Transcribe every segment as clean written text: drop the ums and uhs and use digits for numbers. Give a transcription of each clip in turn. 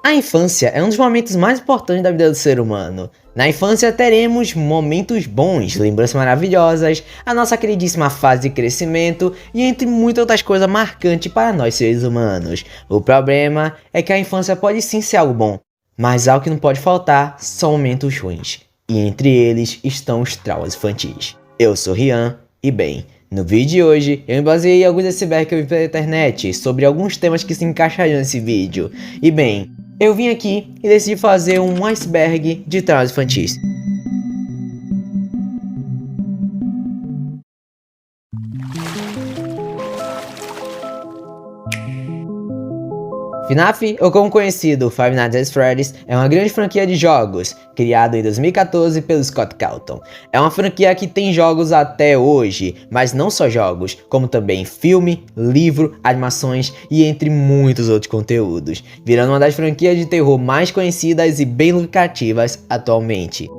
A infância é um dos momentos mais importantes da vida do ser humano. Na infância teremos momentos bons, lembranças maravilhosas, a nossa queridíssima fase de crescimento e entre muitas outras coisas marcantes para nós seres humanos. O problema é que a infância pode sim ser algo bom, mas algo que não pode faltar são momentos ruins. E entre eles estão os traumas infantis. Eu sou Rian e bem, no vídeo de hoje eu me baseei em alguns icebergs que eu vi pela internet sobre alguns temas que se encaixariam nesse vídeo. E bem, eu vim aqui e decidi fazer um iceberg de traumas infantis. FNAF, ou como conhecido, Five Nights at Freddy's, é uma grande franquia de jogos, criado em 2014 pelo Scott Cawthon. É uma franquia que tem jogos até hoje, mas não só jogos, como também filme, livro, animações e entre muitos outros conteúdos, virando uma das franquias de terror mais conhecidas e bem lucrativas atualmente.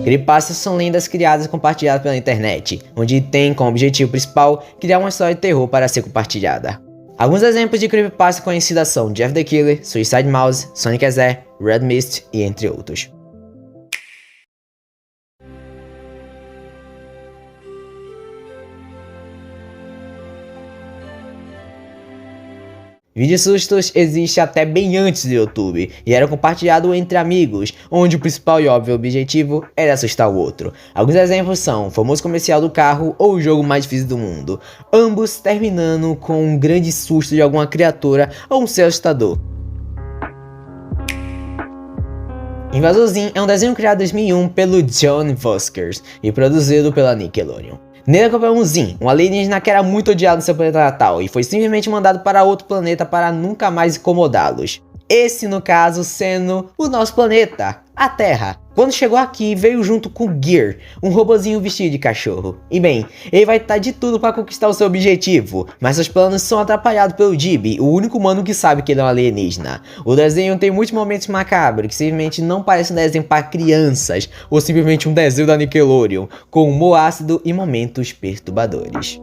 Creepypastas são lendas criadas e compartilhadas pela internet, onde tem como objetivo principal criar uma história de terror para ser compartilhada. Alguns exemplos de creepypasta conhecidas são Jeff the Killer, Suicide Mouse, Sonic Azé, Red Mist e entre outros. Vídeos sustos existe até bem antes do YouTube e era compartilhado entre amigos, onde o principal e óbvio objetivo era assustar o outro. Alguns exemplos são o famoso comercial do carro ou o jogo mais difícil do mundo, ambos terminando com um grande susto de alguma criatura ou um ser assustador. Invasorzinho é um desenho criado em 2001 pelo John Voskers e produzido pela Nickelodeon. Nele acompanhamos Zin, um alienígena que era muito odiado no seu planeta natal e foi simplesmente mandado para outro planeta para nunca mais incomodá-los. Esse, no caso, sendo o nosso planeta, a Terra. Quando chegou aqui, veio junto com Gear, um robozinho vestido de cachorro. E bem, ele vai estar de tudo para conquistar o seu objetivo, mas seus planos são atrapalhados pelo Jibby, o único humano que sabe que ele é um alienígena. O desenho tem muitos momentos macabros, que simplesmente não parece um desenho para crianças, ou simplesmente um desenho da Nickelodeon, com humor ácido e momentos perturbadores.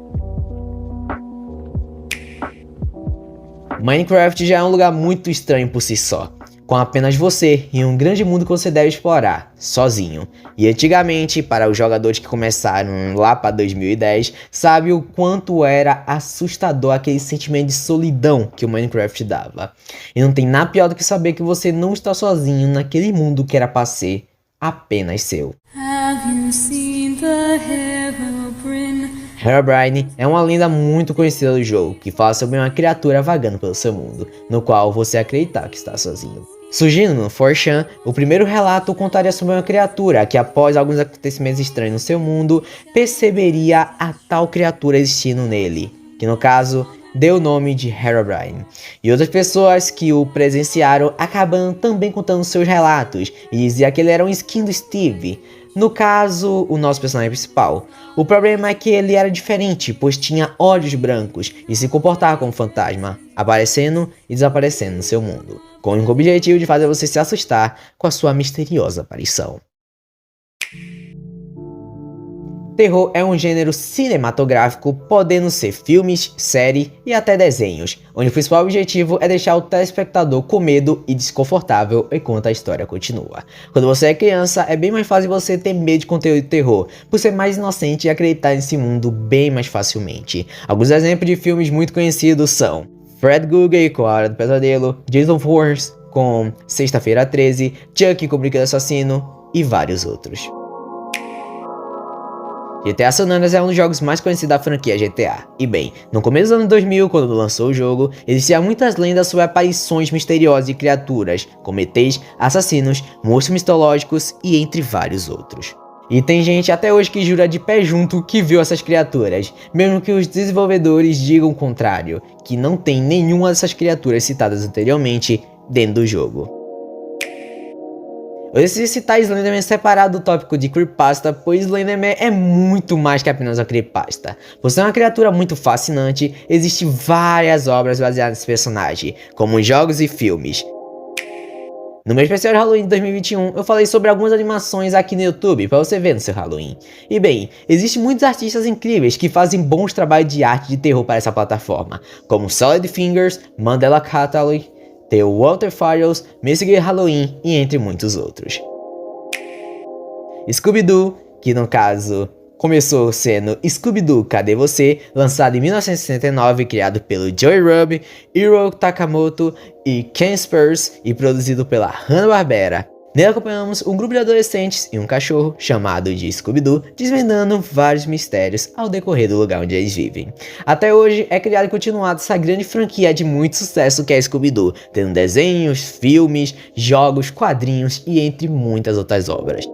Minecraft já é um lugar muito estranho por si só, com apenas você e um grande mundo que você deve explorar, sozinho. E antigamente, para os jogadores que começaram lá para 2010, sabe o quanto era assustador aquele sentimento de solidão que o Minecraft dava. E não tem nada pior do que saber que você não está sozinho naquele mundo que era para ser apenas seu. Have you seen the Herobrine? Herobrine é uma lenda muito conhecida do jogo, que fala sobre uma criatura vagando pelo seu mundo, no qual você acredita que está sozinho. Surgindo no 4chan, o primeiro relato contaria sobre uma criatura que, após alguns acontecimentos estranhos no seu mundo, perceberia a tal criatura existindo nele, que no caso deu o nome de Herobrine. E outras pessoas que o presenciaram acabam também contando seus relatos e dizia que ele era um skin do Steve. No caso, o nosso personagem principal. O problema é que ele era diferente, pois tinha olhos brancos e se comportava como fantasma, aparecendo e desaparecendo no seu mundo, com o objetivo de fazer você se assustar com a sua misteriosa aparição. Terror é um gênero cinematográfico, podendo ser filmes, série e até desenhos, onde o principal objetivo é deixar o telespectador com medo e desconfortável enquanto a história continua. Quando você é criança, é bem mais fácil você ter medo de conteúdo de terror, por ser mais inocente e acreditar nesse mundo bem mais facilmente. Alguns exemplos de filmes muito conhecidos são Fred Krueger com A Hora do Pesadelo, Jason Voorhees com Sexta-feira 13, Chucky com o Brinquedo Assassino e vários outros. GTA San Andreas é um dos jogos mais conhecidos da franquia GTA. E bem, no começo dos anos 2000, quando lançou o jogo, existiam muitas lendas sobre aparições misteriosas de criaturas, como ETs, assassinos, monstros mitológicos e entre vários outros. E tem gente até hoje que jura de pé junto que viu essas criaturas, mesmo que os desenvolvedores digam o contrário, que não tem nenhuma dessas criaturas citadas anteriormente dentro do jogo. Eu decidi citar Slenderman separado do tópico de creepypasta, pois Slenderman é muito mais que apenas uma creepypasta. Por ser uma criatura muito fascinante, existem várias obras baseadas nesse personagem, como jogos e filmes. No meu especial de Halloween de 2021, eu falei sobre algumas animações aqui no YouTube para você ver no seu Halloween. E bem, existem muitos artistas incríveis que fazem bons trabalhos de arte de terror para essa plataforma, como Solid Fingers, Mandela Catalog, The Walter Files, Mystic Halloween e entre muitos outros. Scooby-Doo, que no caso começou sendo Scooby-Doo Cadê Você?, lançado em 1969, criado pelo Joey Rubb, Hiro Takamoto e Ken Spurs e produzido pela Hanna-Barbera. Nele acompanhamos um grupo de adolescentes e um cachorro, chamado de Scooby-Doo, desvendando vários mistérios ao decorrer do lugar onde eles vivem. Até hoje é criada e continuada essa grande franquia de muito sucesso que é Scooby-Doo, tendo desenhos, filmes, jogos, quadrinhos e entre muitas outras obras.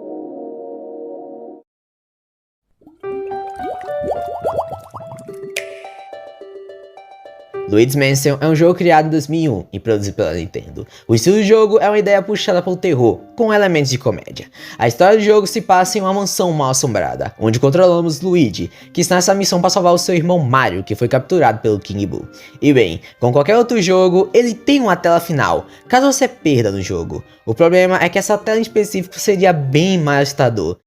Luigi's Mansion é um jogo criado em 2001 e produzido pela Nintendo. O estilo do jogo é uma ideia puxada pelo terror, com elementos de comédia. A história do jogo se passa em uma mansão mal assombrada, onde controlamos Luigi, que está nessa missão para salvar o seu irmão Mario, que foi capturado pelo King Boo. E bem, com qualquer outro jogo, ele tem uma tela final, caso você perda no jogo. O problema é que essa tela em específico seria bem mais assustador.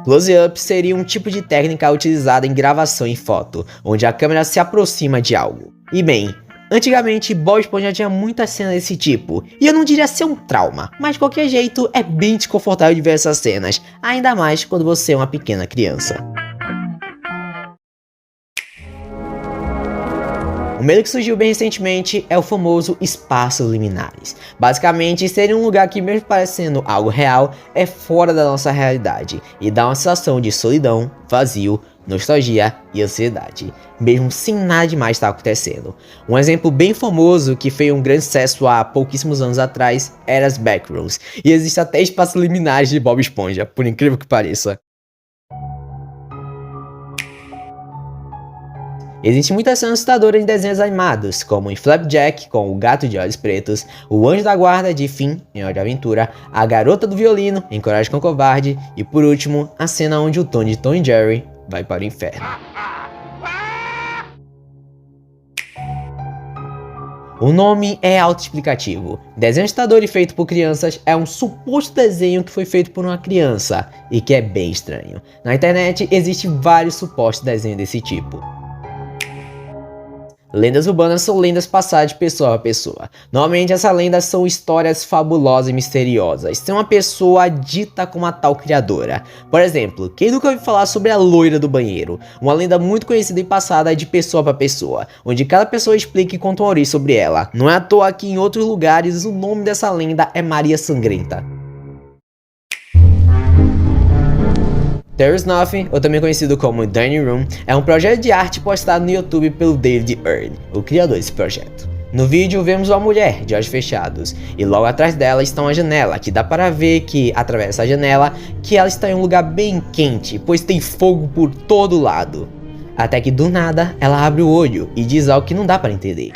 Close-up seria um tipo de técnica utilizada em gravação em foto, onde a câmera se aproxima de algo. E bem, antigamente Bob Esponja tinha muitas cenas desse tipo, e eu não diria ser um trauma, mas de qualquer jeito é bem desconfortável de ver essas cenas, ainda mais quando você é uma pequena criança. O medo que surgiu bem recentemente é o famoso espaços liminares. Basicamente, seria um lugar que, mesmo parecendo algo real, é fora da nossa realidade e dá uma sensação de solidão, vazio, nostalgia e ansiedade, mesmo sem nada demais estar acontecendo. Um exemplo bem famoso que fez um grande sucesso há pouquíssimos anos atrás era as Backrooms, e existe até espaços liminares de Bob Esponja, por incrível que pareça. Existem muitas cenas assustadoras em desenhos animados, como em Flapjack, com o gato de olhos pretos, o anjo da guarda de Finn, em Hora de Aventura, a garota do violino, em Coragem com o Covarde, e por último, a cena onde o Tony de Tom e Jerry vai para o inferno. O nome é autoexplicativo. Desenho assustador e feito por crianças é um suposto desenho que foi feito por uma criança, e que é bem estranho. Na internet existem vários supostos desenhos desse tipo. Lendas urbanas são lendas passadas de pessoa a pessoa. Normalmente essas lendas são histórias fabulosas e misteriosas, sem uma pessoa dita como a tal criadora. Por exemplo, quem nunca ouviu falar sobre a loira do banheiro? Uma lenda muito conhecida e passada de pessoa para pessoa, onde cada pessoa explica e conta uma origem sobre ela. Não é à toa que em outros lugares o nome dessa lenda é Maria Sangrenta. There's Nothing, ou também conhecido como Dining Room, é um projeto de arte postado no YouTube pelo David Earn, o criador desse projeto. No vídeo vemos uma mulher de olhos fechados, e logo atrás dela está uma janela, que dá para ver que, através dessa janela, que ela está em um lugar bem quente, pois tem fogo por todo lado. Até que do nada, ela abre o olho e diz algo que não dá para entender.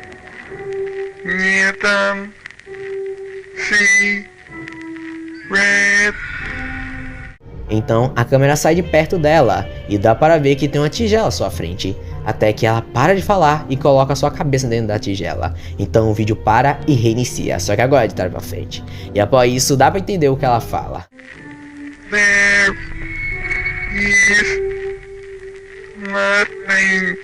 Então a câmera sai de perto dela e dá para ver que tem uma tigela à sua frente, até que ela para de falar e coloca a sua cabeça dentro da tigela. Então o vídeo para e reinicia, só que agora é de trás pra frente. E após isso dá para entender o que ela fala. There is nothing.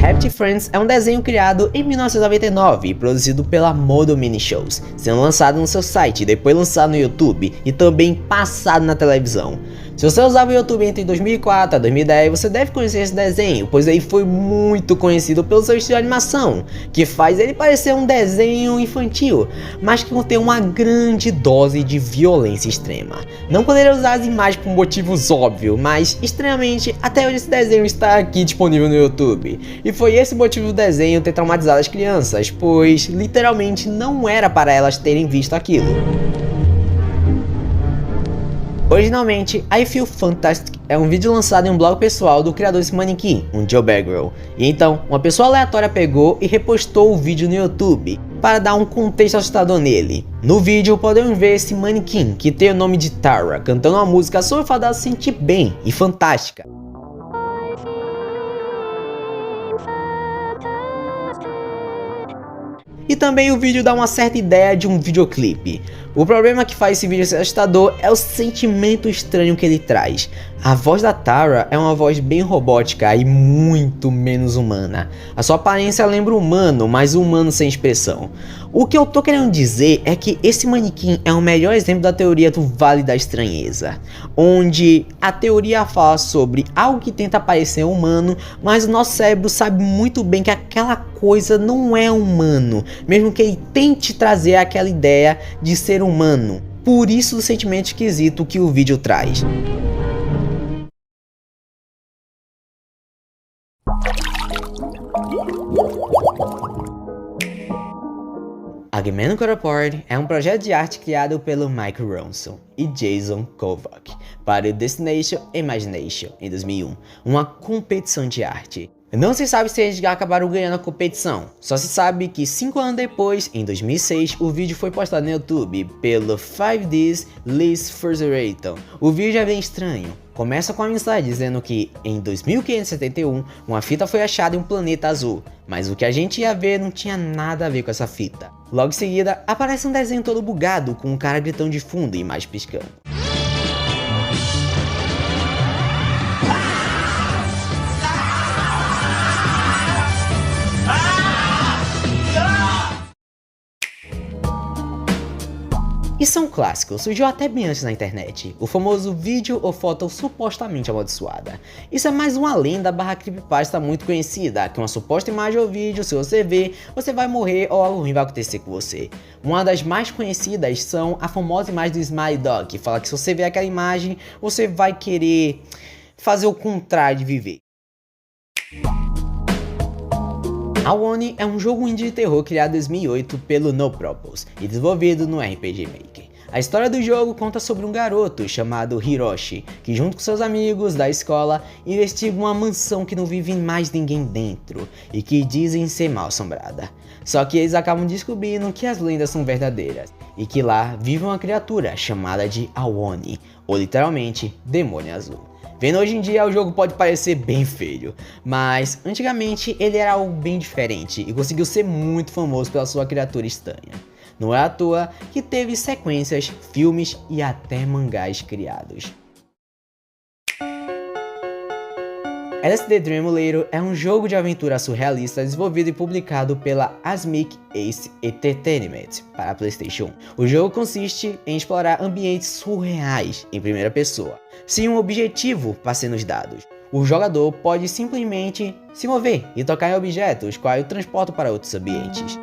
Happy Friends é um desenho criado em 1999 e produzido pela Model Mini Shows, sendo lançado no seu site, depois lançado no YouTube e também passado na televisão. Se você usava o YouTube entre 2004 a 2010, você deve conhecer esse desenho, pois ele foi muito conhecido pelo seu estilo de animação, que faz ele parecer um desenho infantil, mas que contém uma grande dose de violência extrema. Não poderia usar as imagens por motivos óbvios, mas estranhamente até hoje esse desenho está aqui disponível no YouTube. E foi esse o motivo do desenho ter traumatizado as crianças, pois literalmente não era para elas terem visto aquilo. Originalmente, I Feel Fantastic é um vídeo lançado em um blog pessoal do criador desse manequim, um Joe Bagwell. E então, uma pessoa aleatória pegou e repostou o vídeo no YouTube, para dar um contexto assustador nele. No vídeo podemos ver esse manequim, que tem o nome de Tara, cantando uma música sobre o fato dela se sentir bem e fantástica. E também o vídeo dá uma certa ideia de um videoclipe. O problema que faz esse vídeo ser assustador é o sentimento estranho que ele traz. A voz da Tara é uma voz bem robótica e muito menos humana. A sua aparência lembra humano, mas humano sem expressão. O que eu tô querendo dizer é que esse manequim é o melhor exemplo da teoria do Vale da Estranheza, onde a teoria fala sobre algo que tenta parecer humano, mas o nosso cérebro sabe muito bem que aquela coisa não é humano, mesmo que ele tente trazer aquela ideia de ser humano. Por isso o sentimento esquisito que o vídeo traz. Agamemnon Report é um projeto de arte criado pelo Mike Ronson e Jason Kovac para o Destination Imagination em 2001, uma competição de arte. Não se sabe se eles já acabaram ganhando a competição, só se sabe que 5 anos depois, em 2006, o vídeo foi postado no YouTube pelo 5Ds Liz Furzeraton. O vídeo é bem estranho. Começa com a mensagem dizendo que em 2571 uma fita foi achada em um planeta azul, mas o que a gente ia ver não tinha nada a ver com essa fita. Logo em seguida, aparece um desenho todo bugado com um cara gritando de fundo e mais piscando. Isso é um clássico, surgiu até bem antes na internet, o famoso vídeo ou foto supostamente amaldiçoada. Isso é mais uma lenda barra creepypasta muito conhecida, que uma suposta imagem ou vídeo, se você ver, você vai morrer ou algo ruim vai acontecer com você. Uma das mais conhecidas são a famosa imagem do Smile Dog, que fala que se você ver aquela imagem, você vai querer fazer o contrário de viver. Awoni é um jogo indie de terror criado em 2008 pelo No Propos e desenvolvido no RPG Maker. A história do jogo conta sobre um garoto chamado Hiroshi, que junto com seus amigos da escola investigam uma mansão que não vive mais ninguém dentro e que dizem ser mal assombrada. Só que eles acabam descobrindo que as lendas são verdadeiras e que lá vive uma criatura chamada de Awoni, ou literalmente Demônio Azul. Vendo hoje em dia o jogo pode parecer bem feio, mas antigamente ele era algo bem diferente e conseguiu ser muito famoso pela sua criatura estranha. Não é à toa que teve sequências, filmes e até mangás criados. LSD Dream Emulator é um jogo de aventura surrealista desenvolvido e publicado pela Asmik Ace Entertainment para a PlayStation 1. O jogo consiste em explorar ambientes surreais em primeira pessoa, sem um objetivo para ser nos dados. O jogador pode simplesmente se mover e tocar em objetos, quais o transportam para outros ambientes.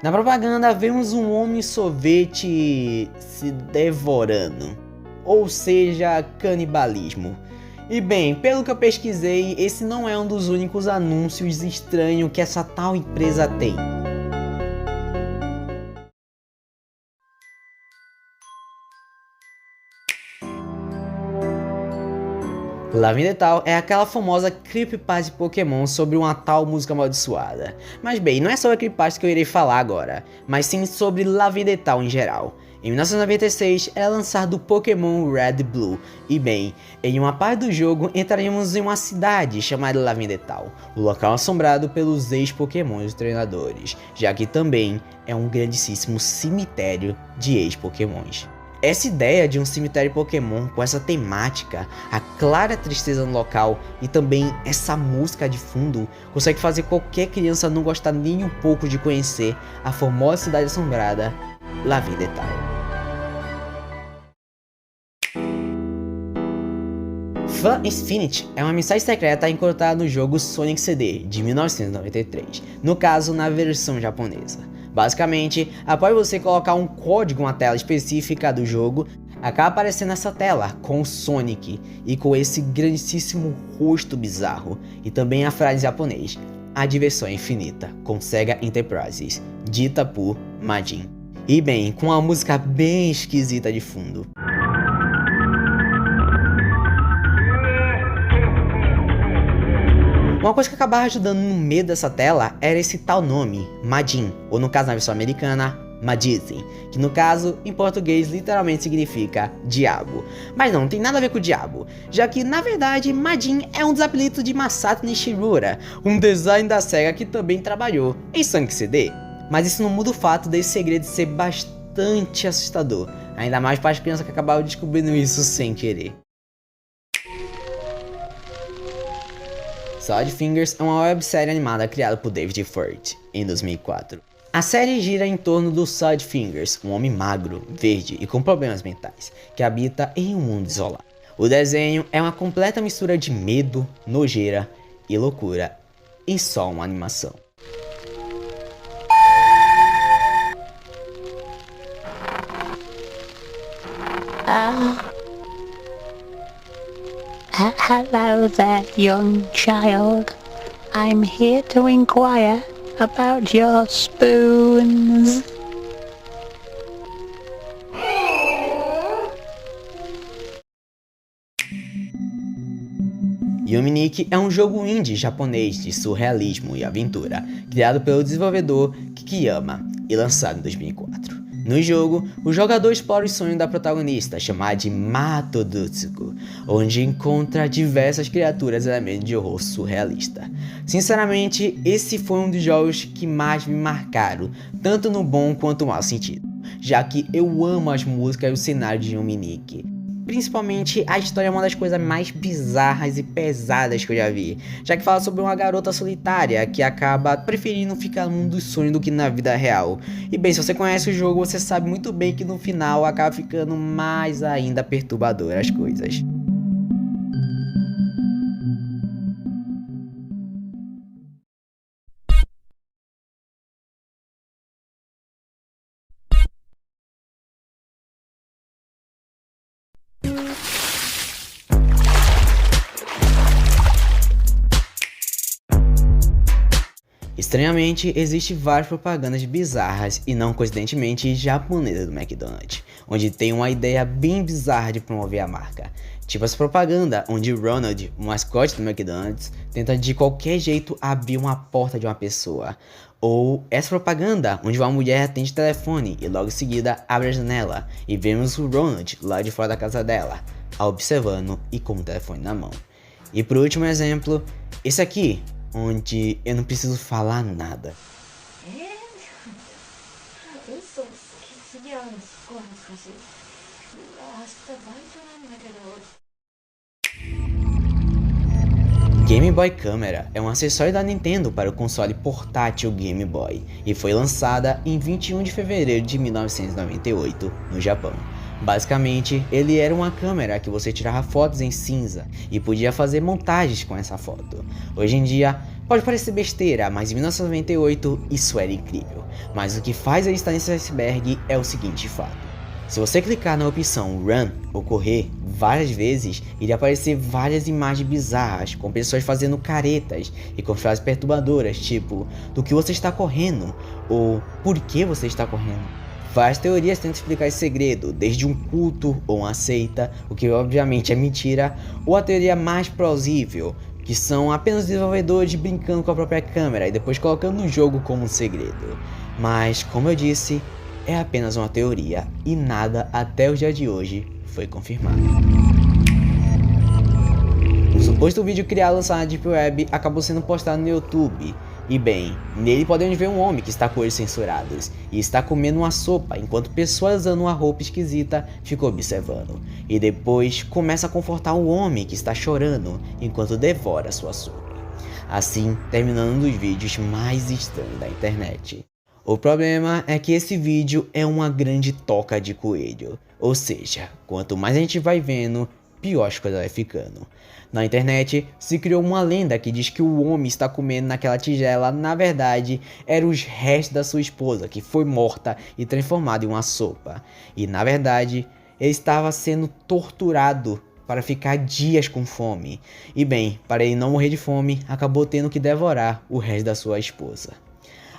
Na propaganda vemos um homem sorvete se devorando, ou seja, canibalismo. E bem, pelo que eu pesquisei, esse não é um dos únicos anúncios estranhos que essa tal empresa tem. Lavindetal é aquela famosa creepypasta de Pokémon sobre uma tal música amaldiçoada. Mas bem, não é sobre a creepypasta que eu irei falar agora, mas sim sobre Lavindetal em geral. Em 1996 é lançado o Pokémon Red Blue, e bem, em uma parte do jogo entraremos em uma cidade chamada Lavindetal, o local assombrado pelos ex-Pokémons e treinadores, já que também é um grandíssimo cemitério de ex-Pokémons. Essa ideia de um cemitério Pokémon com essa temática, a clara tristeza no local e também essa música de fundo consegue fazer qualquer criança não gostar nem um pouco de conhecer a famosa cidade assombrada Lavindetal. Fun Infinity é uma mensagem secreta encontrada no jogo Sonic CD de 1993, no caso na versão japonesa. Basicamente, após você colocar um código na tela específica do jogo, acaba aparecendo essa tela com o Sonic e com esse grandíssimo rosto bizarro e também a frase em japonês: a diversão é infinita com Sega Enterprises, dita por Majin. E bem, com uma música bem esquisita de fundo. Uma coisa que acabava ajudando no meio dessa tela era esse tal nome, Majin, ou no caso na versão americana, Majizin, que no caso, em português, literalmente significa diabo. Mas não tem nada a ver com o diabo, já que na verdade Majin é um dos apelidos de Masato Nishimura, um design da SEGA que também trabalhou em Sonic CD. Mas isso não muda o fato desse segredo ser bastante assustador, ainda mais para as crianças que acabaram descobrindo isso sem querer. Sword Fingers é uma websérie animada criada por David Furt em 2004. A série gira em torno do Sword Fingers, um homem magro, verde e com problemas mentais, que habita em um mundo isolado. O desenho é uma completa mistura de medo, nojeira e loucura em só uma animação. Hello there, young child. I'm here to inquire about your spoons. Yuminiki é um jogo indie japonês de surrealismo e aventura, criado pelo desenvolvedor Kikiyama e lançado em 2004. No jogo, o jogador explora o sonho da protagonista, chamada de Matodutsuko, onde encontra diversas criaturas e elementos de horror surrealista. Sinceramente, esse foi um dos jogos que mais me marcaram, tanto no bom quanto no mau sentido, já que eu amo as músicas e o cenário de Yuminiki. Principalmente, a história é uma das coisas mais bizarras e pesadas que eu já vi, já que fala sobre uma garota solitária que acaba preferindo ficar no mundo dos sonhos do que na vida real. E bem, se você conhece o jogo, você sabe muito bem que no final acaba ficando mais ainda perturbador as coisas. Estranhamente, existem várias propagandas bizarras e não coincidentemente japonesas do McDonald's, onde tem uma ideia bem bizarra de promover a marca. Tipo essa propaganda onde Ronald, o mascote do McDonald's, tenta de qualquer jeito abrir uma porta de uma pessoa. Ou essa propaganda onde uma mulher atende o telefone e logo em seguida abre a janela e vemos o Ronald lá de fora da casa dela, a observando e com o telefone na mão. E por último exemplo, esse aqui, onde eu não preciso falar nada. Game Boy Camera é um acessório da Nintendo para o console portátil Game Boy e foi lançada em 21 de fevereiro de 1998 no Japão. Basicamente, ele era uma câmera que você tirava fotos em cinza e podia fazer montagens com essa foto. Hoje em dia, pode parecer besteira, mas em 1998 isso era incrível. Mas o que faz ele estar nesse iceberg é o seguinte fato. Se você clicar na opção Run ou correr várias vezes, iria aparecer várias imagens bizarras com pessoas fazendo caretas e com frases perturbadoras, tipo do que você está correndo ou por que você está correndo. Várias teorias tentam explicar esse segredo, desde um culto ou uma seita, o que obviamente é mentira, ou a teoria mais plausível, que são apenas desenvolvedores brincando com a própria câmera e depois colocando no jogo como um segredo. Mas, como eu disse, é apenas uma teoria e nada até o dia de hoje foi confirmado. O suposto vídeo criado lançado na Deep Web acabou sendo postado no YouTube. E bem, nele podemos ver um homem que está com olhos censurados e está comendo uma sopa enquanto pessoas usando uma roupa esquisita ficam observando. E depois começa a confortar o homem que está chorando enquanto devora sua sopa. Assim, terminando um dos vídeos mais estranhos da internet. O problema é que esse vídeo é uma grande toca de coelho. Ou seja, quanto mais a gente vai vendo, pior as coisas vai ficando. Na internet se criou uma lenda que diz que o homem está comendo naquela tigela, na verdade, eram os restos da sua esposa que foi morta e transformada em uma sopa. E na verdade, ele estava sendo torturado para ficar dias com fome. E bem, para ele não morrer de fome, acabou tendo que devorar o resto da sua esposa.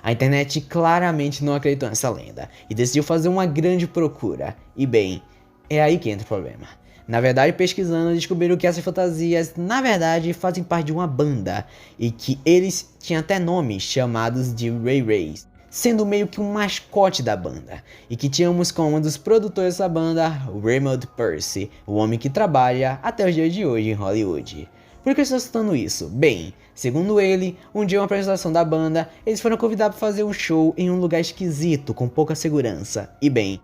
A internet claramente não acreditou nessa lenda e decidiu fazer uma grande procura. E bem, é aí que entra o problema. Na verdade, pesquisando, descobriram que essas fantasias, na verdade, fazem parte de uma banda e que eles tinham até nomes chamados de Ray Rays. sendo meio que um mascote da banda, e que tínhamos como um dos produtores dessa banda, o Raymond Percy, o homem que trabalha até os dias de hoje em Hollywood. Por que eu estou citando isso? Bem, segundo ele, um dia uma apresentação da banda, eles foram convidados para fazer um show em um lugar esquisito, com pouca segurança, e bem,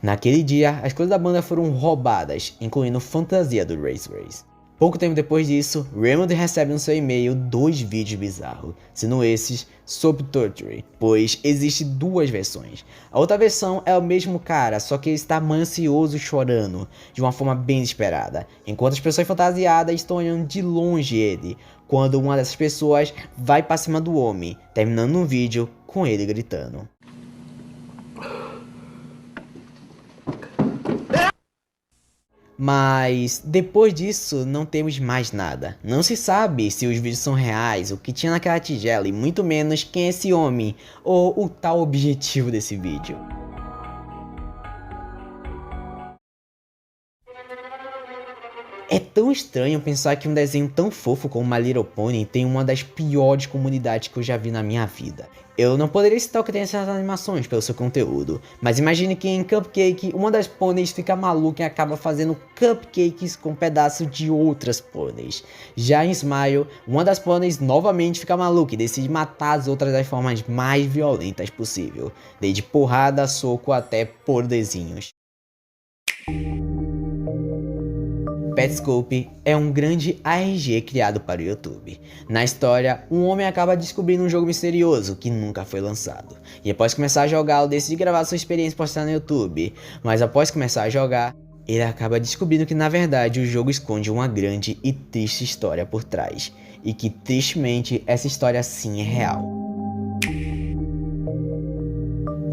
naquele dia as coisas da banda foram roubadas, incluindo fantasia do Race Race. Pouco tempo depois disso, Raymond recebe no seu e-mail 2 vídeos bizarros, sendo esses sobre Torture, pois existe 2 versões. A outra versão é o mesmo cara, só que ele está ansioso chorando, de uma forma bem desesperada, enquanto as pessoas fantasiadas estão olhando de longe ele, quando uma dessas pessoas vai para cima do homem, terminando o vídeo com ele gritando. Mas depois disso não temos mais nada. Não se sabe se os vídeos são reais, o que tinha naquela tigela e muito menos quem é esse homem ou o tal objetivo desse vídeo. É tão estranho pensar que um desenho tão fofo como My Little Pony tem uma das piores comunidades que eu já vi na minha vida. Eu não poderia citar o que tem essas animações pelo seu conteúdo, mas imagine que em Cupcake uma das pôneis fica maluca e acaba fazendo cupcakes com pedaços de outras pôneis. Já em Smile, uma das pôneis novamente fica maluca e decide matar as outras das formas mais violentas possível, desde porrada, soco até poderzinhos. Petscope é um grande ARG criado para o YouTube. Na história, um homem acaba descobrindo um jogo misterioso que nunca foi lançado. E após começar a jogá-lo, decide gravar sua experiência e postar no YouTube. Mas após começar a jogar, ele acaba descobrindo que na verdade o jogo esconde uma grande e triste história por trás. E que tristemente essa história sim é real.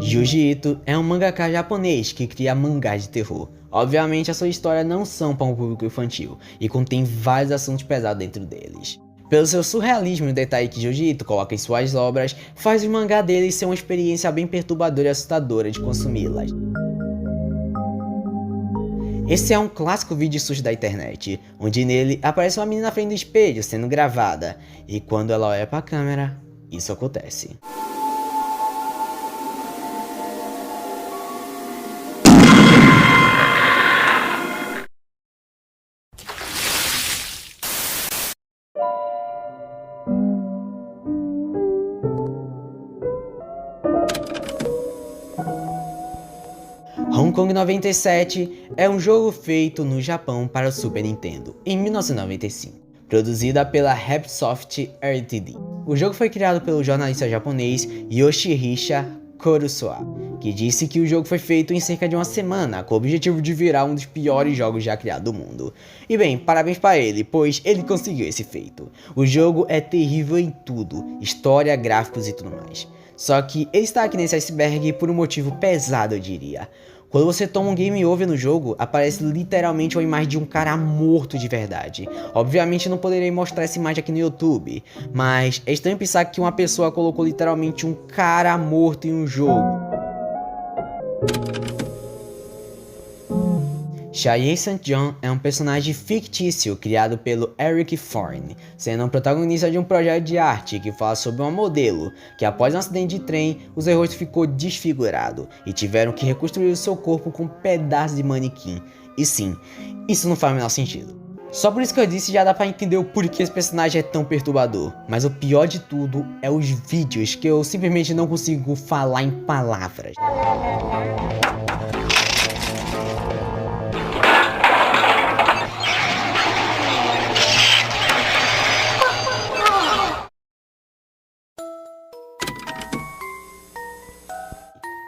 Junji Ito é um mangaka japonês que cria mangás de terror. Obviamente a sua história não são para um público infantil e contém vários assuntos pesados dentro deles. Pelo seu surrealismo e detalhe que Junji Ito coloca em suas obras, faz o mangá dele ser uma experiência bem perturbadora e assustadora de consumi-las. Esse é um clássico vídeo sujo da internet, onde nele aparece uma menina na frente do espelho sendo gravada, e quando ela olha para a câmera, isso acontece. Hong Kong 97 é um jogo feito no Japão para o Super Nintendo, em 1995, produzida pela Hapsoft Ltd. O jogo foi criado pelo jornalista japonês Yoshihisa Kurosawa, que disse que o jogo foi feito em cerca de uma semana, com o objetivo de virar um dos piores jogos já criados do mundo. E bem, parabéns para ele, pois ele conseguiu esse feito. O jogo é terrível em tudo, história, gráficos e tudo mais. Só que ele está aqui nesse iceberg por um motivo pesado, eu diria. Quando você toma um game over no jogo, aparece literalmente uma imagem de um cara morto de verdade. Obviamente não poderei mostrar essa imagem aqui no YouTube, mas é estranho pensar que uma pessoa colocou literalmente um cara morto em um jogo. Cheyenne St. John é um personagem fictício criado pelo Eric Forne, sendo um protagonista de um projeto de arte que fala sobre uma modelo que após um acidente de trem, o seu rosto ficou desfigurado e tiveram que reconstruir o seu corpo com pedaços de manequim. E sim, isso não faz o menor sentido. Só por isso que eu disse já dá pra entender o porquê esse personagem é tão perturbador, mas o pior de tudo é os vídeos que eu simplesmente não consigo falar em palavras.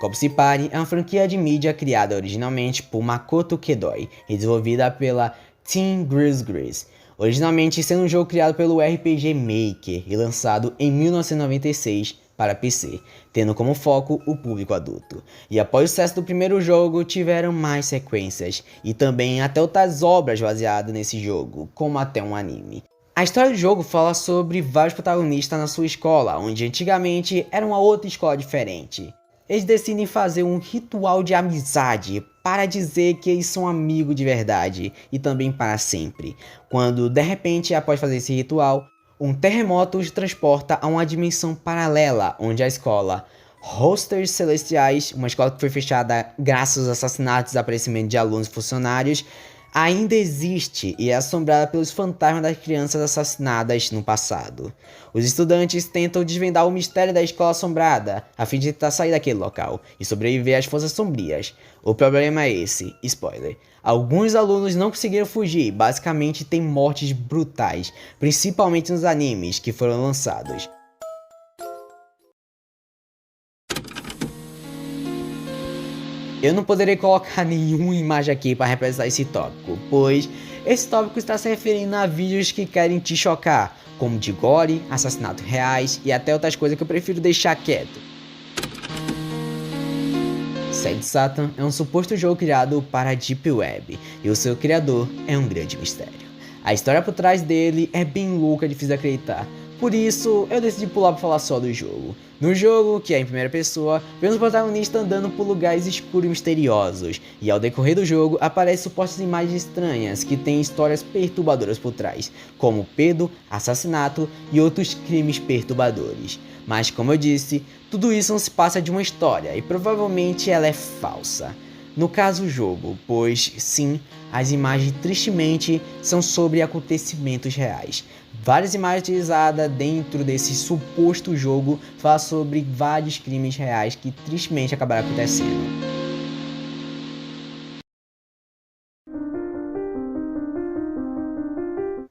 Corpse Party é uma franquia de mídia criada originalmente por Makoto Kedoi e desenvolvida pela Team Gris. Originalmente sendo um jogo criado pelo RPG Maker e lançado em 1996 para PC, tendo como foco o público adulto. E após o sucesso do primeiro jogo, tiveram mais sequências e também até outras obras baseadas nesse jogo, como até um anime. A história do jogo fala sobre vários protagonistas na sua escola, onde antigamente era uma outra escola diferente. Eles decidem fazer um ritual de amizade para dizer que eles são amigos de verdade e também para sempre. Quando de repente, após fazer esse ritual, um terremoto os transporta a uma dimensão paralela onde a escola Hosters Celestiais, uma escola que foi fechada graças aos assassinatos e desaparecimento de alunos e funcionários, ainda existe e é assombrada pelos fantasmas das crianças assassinadas no passado. Os estudantes tentam desvendar o mistério da escola assombrada, a fim de tentar sair daquele local e sobreviver às forças sombrias. O problema é esse, spoiler. Alguns alunos não conseguiram fugir, basicamente tem mortes brutais, principalmente nos animes que foram lançados. Eu não poderei colocar nenhuma imagem aqui para representar esse tópico, pois esse tópico está se referindo a vídeos que querem te chocar, como de gore, assassinatos reais e até outras coisas que eu prefiro deixar quieto. Sad Satan é um suposto jogo criado para a Deep Web e o seu criador é um grande mistério. A história por trás dele é bem louca, difícil de acreditar. Por isso, eu decidi pular para falar só do jogo. No jogo, que é em primeira pessoa, vemos o protagonista andando por lugares escuros e misteriosos, e ao decorrer do jogo aparecem supostas imagens estranhas que têm histórias perturbadoras por trás, como pedo, assassinato e outros crimes perturbadores. Mas como eu disse, tudo isso não se passa de uma história e provavelmente ela é falsa. No caso o jogo, pois sim, as imagens tristemente são sobre acontecimentos reais. Várias imagens utilizadas dentro desse suposto jogo falam sobre vários crimes reais que tristemente acabaram acontecendo.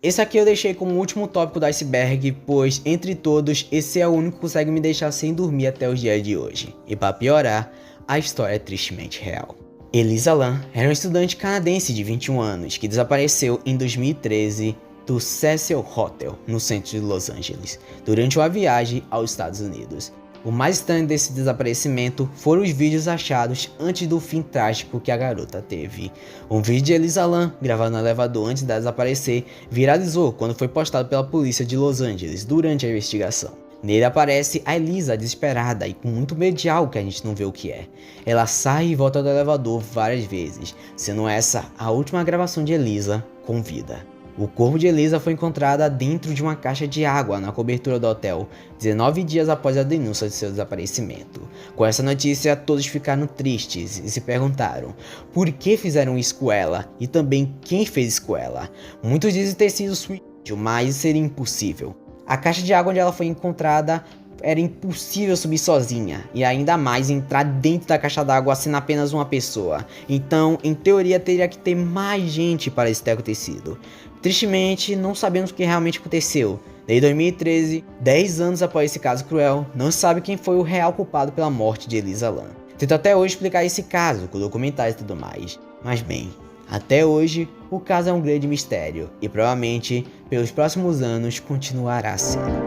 Esse aqui eu deixei como último tópico do iceberg, pois entre todos esse é o único que consegue me deixar sem dormir até os dias de hoje. E para piorar, a história é tristemente real. Elisa Lam era uma estudante canadense de 21 anos que desapareceu em 2013 do Cecil Hotel, no centro de Los Angeles, durante uma viagem aos Estados Unidos. O mais estranho desse desaparecimento foram os vídeos achados antes do fim trágico que a garota teve. Um vídeo de Elisa Lam, gravado no elevador antes de desaparecer, viralizou quando foi postado pela polícia de Los Angeles durante a investigação. Nele aparece a Elisa desesperada e com muito medo de algo que a gente não vê o que é. Ela sai e volta do elevador várias vezes, sendo essa a última gravação de Elisa com vida. O corpo de Elisa foi encontrado dentro de uma caixa de água na cobertura do hotel, 19 dias após a denúncia de seu desaparecimento. Com essa notícia, todos ficaram tristes e se perguntaram por que fizeram isso com ela e também quem fez isso com ela. Muitos dizem ter sido suicídio, mas seria impossível. A caixa de água onde ela foi encontrada era impossível subir sozinha, e ainda mais entrar dentro da caixa d'água sendo apenas uma pessoa. Então, em teoria, teria que ter mais gente para isso ter acontecido. Tristemente, não sabemos o que realmente aconteceu. Desde 2013, 10 anos após esse caso cruel, não se sabe quem foi o real culpado pela morte de Elisa Lam. Tento até hoje explicar esse caso, com documentários e tudo mais. Mas bem, até hoje, o caso é um grande mistério, e provavelmente, pelos próximos anos, continuará sendo.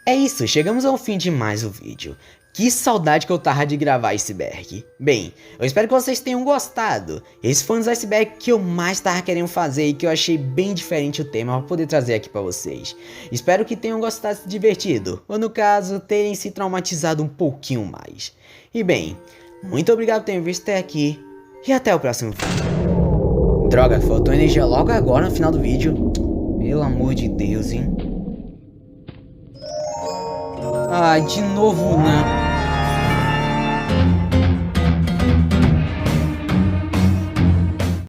É isso, chegamos ao fim de mais um vídeo. Que saudade que eu tava de gravar Iceberg. Bem, eu espero que vocês tenham gostado. Esse foi um dos Iceberg que eu mais tava querendo fazer e que eu achei bem diferente o tema para poder trazer aqui para vocês. Espero que tenham gostado e se divertido, ou no caso, terem se traumatizado um pouquinho mais. E bem, muito obrigado por terem visto até aqui e até o próximo vídeo. Droga, faltou energia logo agora no final do vídeo. Pelo amor de Deus, hein. Ah, de novo não.